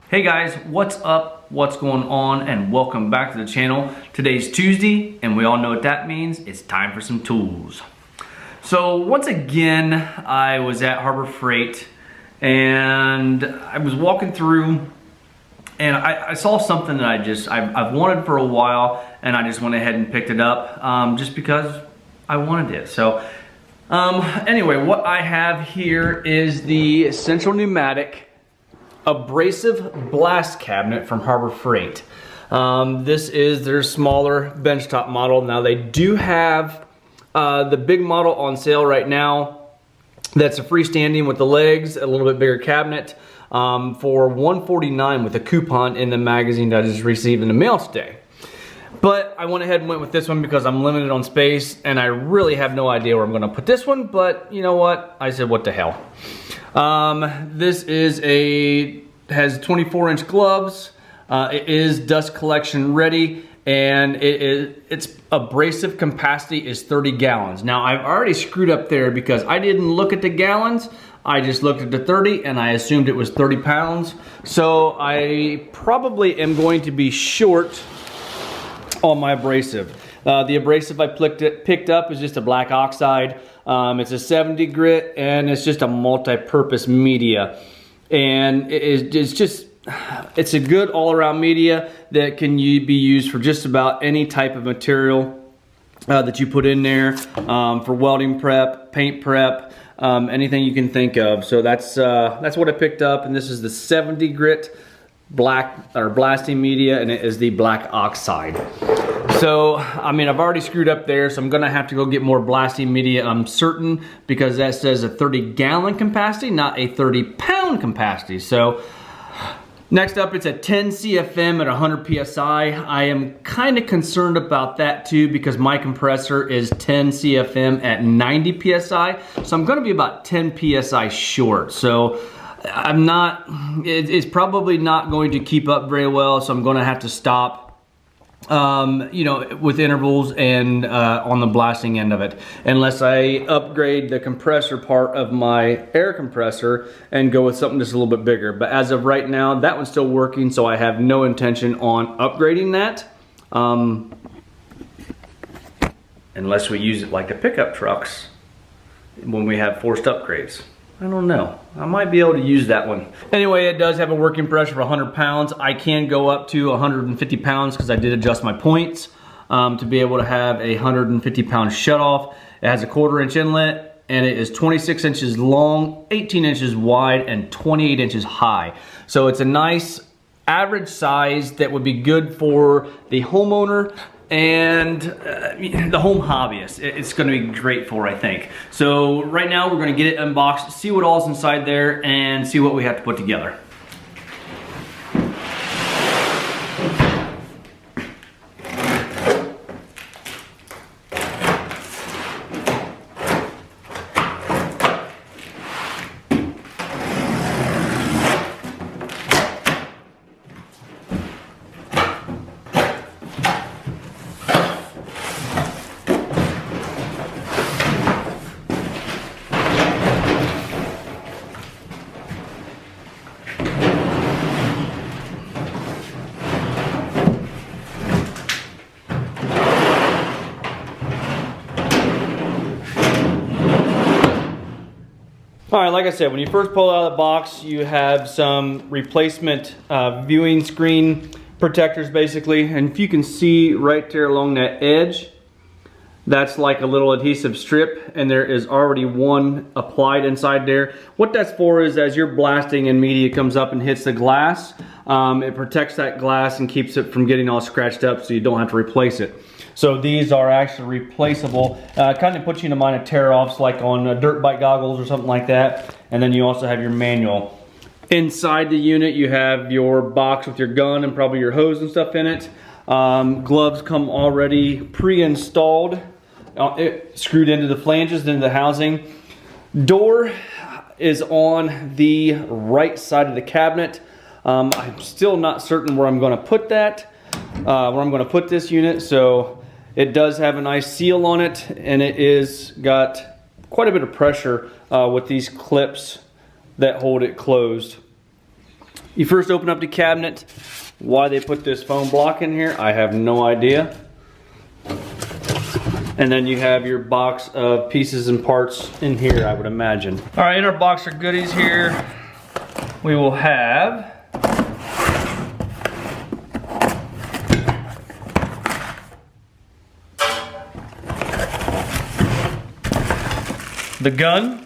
Hey guys, what's up? What's going on? And welcome back to the channel. Today's Tuesday, and we all know what that means. It's time for some tools. So once again, I was at Harbor Freight, and I was walking through, and I saw something that I've wanted for a while, and I just went ahead and picked it up just because I wanted it. So anyway, what I have here is the Central Pneumatic abrasive blast cabinet from Harbor Freight. This is their smaller benchtop model. Now they do have the big model on sale right now. That's a freestanding with the legs, a little bit bigger cabinet for $149 with a coupon in the magazine that I just received in the mail today. But I went ahead and went with this one because I'm limited on space and I really have no idea where I'm going to put this one, but you know what? I said what the hell. This is has 24-inch gloves. It is dust collection ready, and its abrasive capacity is 30 gallons. Now I've already screwed up there because I didn't look at the gallons. I just looked at the 30 and I assumed it was 30 pounds. So I probably am going to be short on my abrasive. The abrasive I picked up is just a black oxide. It's a 70 grit and it's just a multi-purpose media. And it's a good all-around media that can be used for just about any type of material that you put in there for welding prep, paint prep, anything you can think of. So that's what I picked up, and this is the 70 grit blasting media, and it is the black oxide. So, I mean, I've already screwed up there, so I'm gonna have to go get more blasting media, I'm certain, because that says a 30-gallon capacity, not a 30-pound capacity. So, next up, it's a 10 CFM at 100 PSI. I am kind of concerned about that too, because my compressor is 10 CFM at 90 PSI, so I'm gonna be about 10 PSI short. So, it's probably not going to keep up very well, so I'm gonna have to stop. You know, with intervals and on the blasting end of it, unless I upgrade the compressor part of my air compressor and go with something that's a little bit bigger. But as of right now, that one's still working, so I have no intention on upgrading that, unless we use it like the pickup trucks when we have forced upgrades. I don't know. I might be able to use that one. Anyway, it does have a working pressure of 100 pounds. I can go up to 150 pounds because I did adjust my points to be able to have a 150 pound shutoff. It has a 1/4 inch inlet, and it is 26 inches long, 18 inches wide, and 28 inches high. So it's a nice average size that would be good for the homeowner and the home hobbyist. It's gonna be great for, I think. So right now we're gonna get it unboxed, see what all's inside there, and see what we have to put together. All right, like I said, when you first pull it out of the box, you have some replacement viewing screen protectors, basically. And if you can see right there along that edge, that's like a little adhesive strip, and there is already one applied inside there. What that's for is as you're blasting and media comes up and hits the glass, it protects that glass and keeps it from getting all scratched up so you don't have to replace it. So these are actually replaceable. Kind of puts you in the mind of tear-offs like on dirt bike goggles or something like that. And then you also have your manual. Inside the unit you have your box with your gun and probably your hose and stuff in it. Gloves come already pre-installed, screwed into the flanges, into the housing. Door is on the right side of the cabinet. I'm still not certain where I'm going to put that, where I'm going to put this unit. So it does have a nice seal on it, and it is got quite a bit of pressure with these clips that hold it closed. You first open up the cabinet. Why they put this foam block in here, I have no idea. And then you have your box of pieces and parts in here, I would imagine. All right, in our box of goodies here, we will have the gun,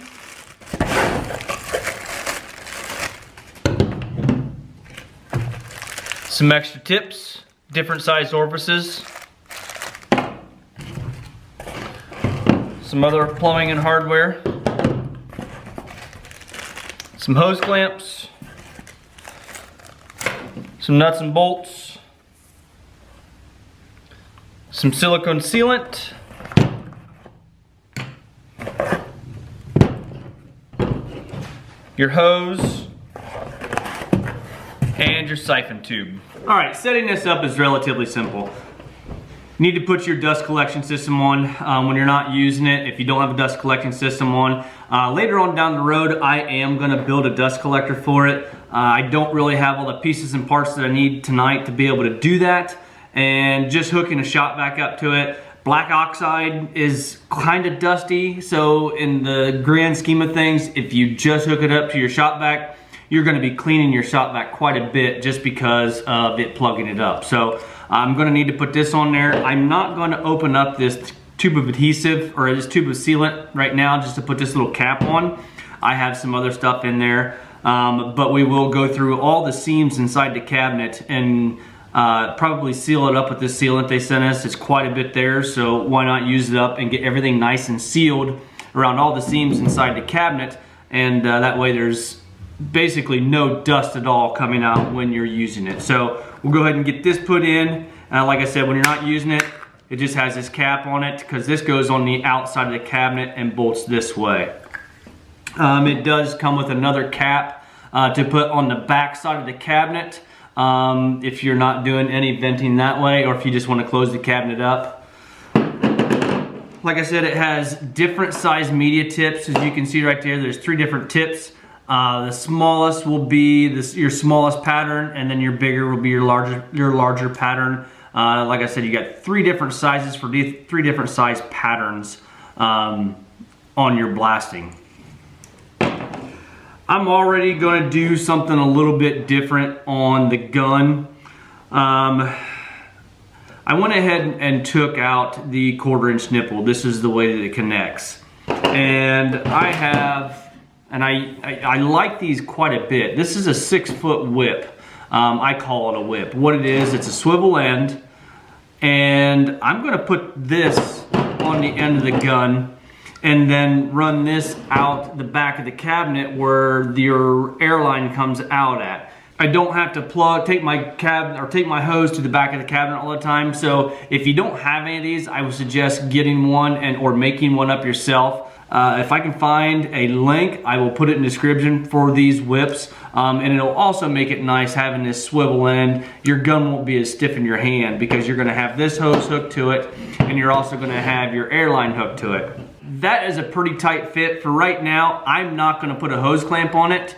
some extra tips, different size orifices, some other plumbing and hardware, some hose clamps, some nuts and bolts, some silicone sealant, your hose, and your siphon tube. All right, setting this up is relatively simple. You need to put your dust collection system on when you're not using it. If you don't have a dust collection system on, later on down the road, I am gonna build a dust collector for it. I don't really have all the pieces and parts that I need tonight to be able to do that. And just hooking a shop vac up to it. Black oxide is kind of dusty, so in the grand scheme of things, if you just hook it up to your shop vac, you're gonna be cleaning your shop vac quite a bit just because of it plugging it up. So I'm gonna need to put this on there. I'm not gonna open up this tube of adhesive or this tube of sealant right now just to put this little cap on. I have some other stuff in there, but we will go through all the seams inside the cabinet and probably seal it up with this sealant they sent us. It's quite a bit there, so why not use it up and get everything nice and sealed around all the seams inside the cabinet, and that way there's basically no dust at all coming out when you're using it. So we'll go ahead and get this put in. Like I said, when you're not using it, it just has this cap on it because this goes on the outside of the cabinet and bolts this way. It does come with another cap to put on the back side of the cabinet if you're not doing any venting that way, or if you just want to close the cabinet up. Like I said, it has different size media tips. As you can see right there, there's 3 different tips. The smallest will be your smallest pattern, and then your bigger will be your larger pattern. Like I said, you got 3 different sizes for 3 different size patterns on your blasting. I'm already going to do something a little bit different on the gun. I went ahead and took out the 1/4" nipple. This is the way that it connects, and I like these quite a bit. This is a 6-foot whip. I call it a whip. What it is, it's a swivel end, and I'm going to put this on the end of the gun and then run this out the back of the cabinet where your air line comes out at. I don't have to take my hose to the back of the cabinet all the time. So if you don't have any of these, I would suggest getting one or making one up yourself. If I can find a link, I will put it in the description for these whips. And it'll also make it nice having this swivel end. Your gun won't be as stiff in your hand because you're gonna have this hose hooked to it, and you're also gonna have your airline hooked to it. That is a pretty tight fit. For right now, I'm not gonna put a hose clamp on it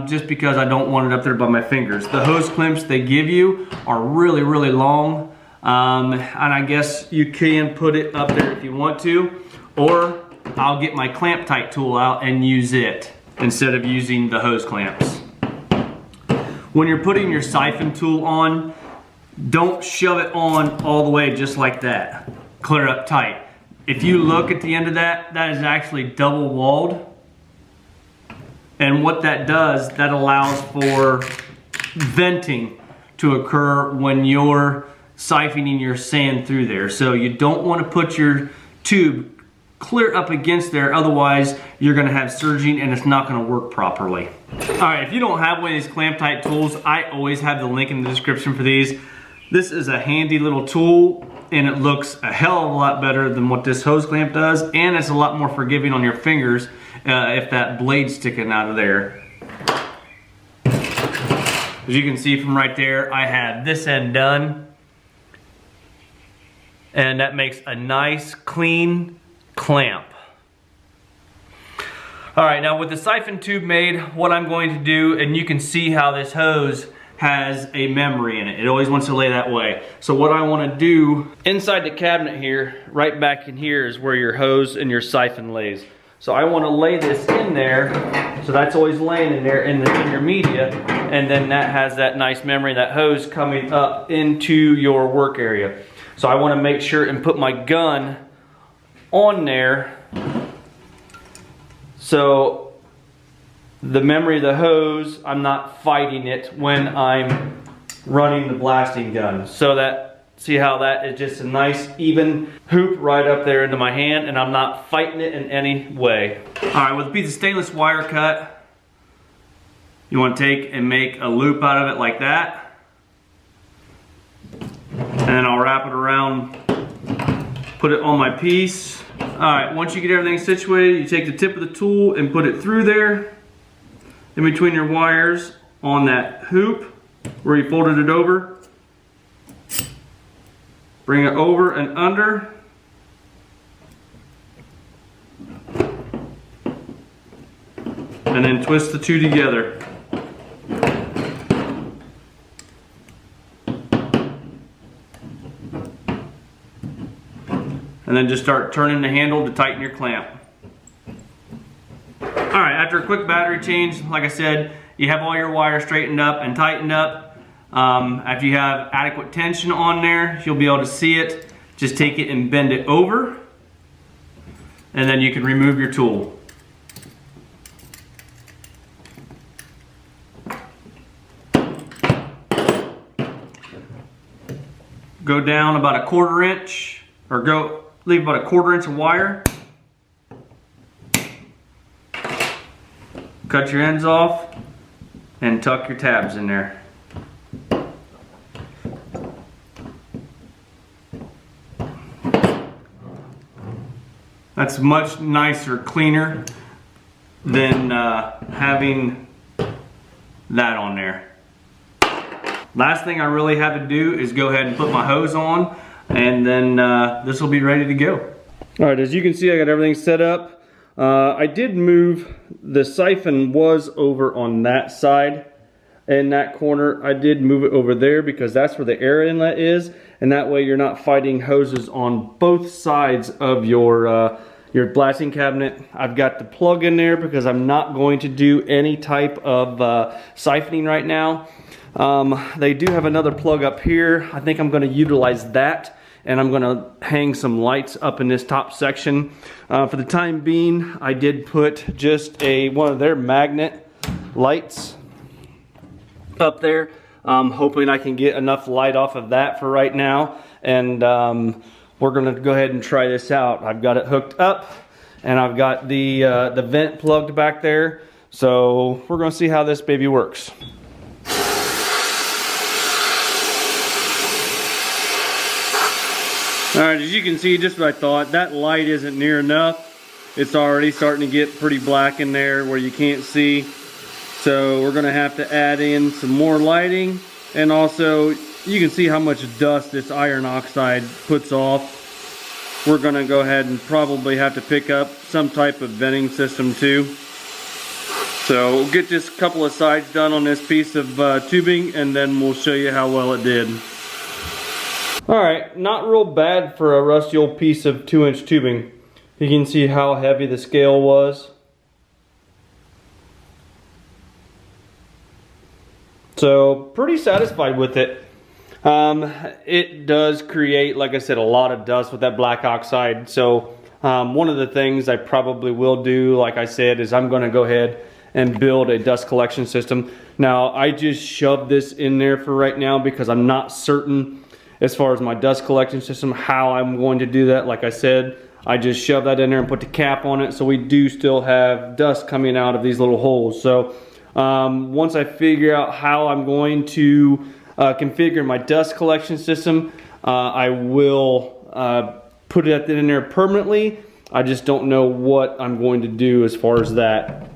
just because I don't want it up there by my fingers. The hose clamps they give you are really, really long. And I guess you can put it up there if you want to, or I'll get my clamp tight tool out and use it instead of using the hose clamps. When you're putting your siphon tool on, don't shove it on all the way just like that. Clear up tight. If you look at the end of that, that is actually double walled. And what that does, that allows for venting to occur when you're siphoning your sand through there. So you don't want to put your tube clear up against there, otherwise you're going to have surging and it's not going to work properly. Alright, if you don't have one of these clamp tight tools, I always have the link in the description for these. This is a handy little tool, and it looks a hell of a lot better than what this hose clamp does, and it's a lot more forgiving on your fingers if that blade's sticking out of there. As you can see from right there, I had this end done, and that makes a nice clean clamp. All right, now with the siphon tube made, what I'm going to do, and you can see how this hose has a memory in it. It always wants to lay that way. So what I want to do, inside the cabinet here, right back in here is where your hose and your siphon lays. So I want to lay this in there, so that's always laying in there in your media, and then that has that nice memory, that hose coming up into your work area. So I want to make sure and put my gun on there, so the memory of the hose, I'm not fighting it when I'm running the blasting gun. So that, see how that is just a nice even hoop right up there into my hand, and I'm not fighting it in any way. All right, with a piece of stainless wire cut, you want to take and make a loop out of it like that. And then I'll wrap it around, put it on my piece. All right, once you get everything situated, you take the tip of the tool and put it through there, in between your wires on that hoop where you folded it over. Bring it over and under. And then twist the two together. And then just start turning the handle to tighten your clamp. All right, after a quick battery change, like I said, you have all your wires straightened up and tightened up. After you have adequate tension on there, you'll be able to see it. Just take it and bend it over, and then you can remove your tool. Go down about a 1/4 inch, or leave about a 1/4 inch of wire. Cut your ends off and tuck your tabs in there. That's much nicer, cleaner than having that on there. Last thing I really have to do is go ahead and put my hose on, and then this will be ready to go. All right, as you can see, I got everything set up. I did move, the siphon was over on that side in that corner. I did move it over there because that's where the air inlet is, and that way you're not fighting hoses on both sides of your blasting cabinet. I've got the plug in there because I'm not going to do any type of siphoning right now. They do have another plug up here. I think I'm going to utilize that, and I'm going to hang some lights up in this top section. For the time being, I did put just one of their magnet lights up there. Hoping I can get enough light off of that for right now, and we're going to go ahead and try this out. I've got it hooked up, and I've got the vent plugged back there, so we're going to see how this baby works. Alright, as you can see, just what I thought, that light isn't near enough. It's already starting to get pretty black in there where you can't see. So we're going to have to add in some more lighting, and also you can see how much dust this iron oxide puts off. We're going to go ahead and probably have to pick up some type of venting system too. So we'll get just a couple of sides done on this piece of tubing, and then we'll show you how well it did. Alright, not real bad for a rusty old piece of 2-inch tubing. You can see how heavy the scale was. So, pretty satisfied with it. It does create, like I said, a lot of dust with that black oxide. So, one of the things I probably will do, like I said, is I'm going to go ahead and build a dust collection system. Now, I just shoved this in there for right now because I'm not certain as far as my dust collection system, how I'm going to do that. Like I said, I just shoved that in there and put the cap on it, so we do still have dust coming out of these little holes. So once I figure out how I'm going to configure my dust collection system, I will put it in there permanently. I just don't know what I'm going to do as far as that.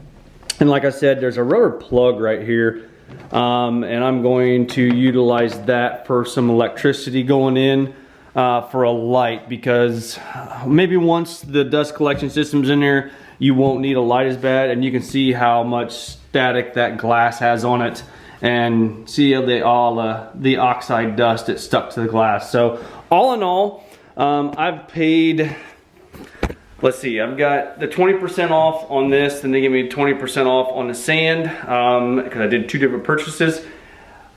And like I said, there's a rubber plug right here. And I'm going to utilize that for some electricity going in for a light, because maybe once the dust collection system's in there you won't need a light as bad, and you can see how much static that glass has on it, and see the oxide dust that stuck to the glass. So all in all, I've paid, let's see, I've got the 20% off on this, then they give me 20% off on the sand, because I did 2 different purchases.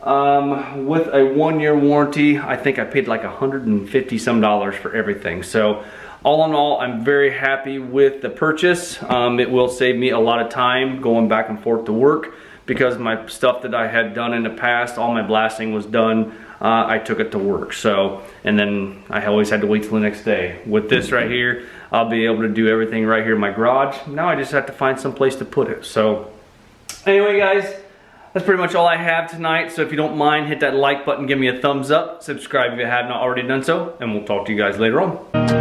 With a 1-year warranty, I think I paid like $150 some for everything. So all in all, I'm very happy with the purchase. It will save me a lot of time going back and forth to work, because my stuff that I had done in the past, all my blasting was done. I took it to work, so, and then I always had to wait till the next day. With this right here, I'll be able to do everything right here in my garage. Now I just have to find some place to put it. So anyway, guys, that's pretty much all I have tonight. So if you don't mind, hit that like button, give me a thumbs up, subscribe if you have not already done so, and we'll talk to you guys later on.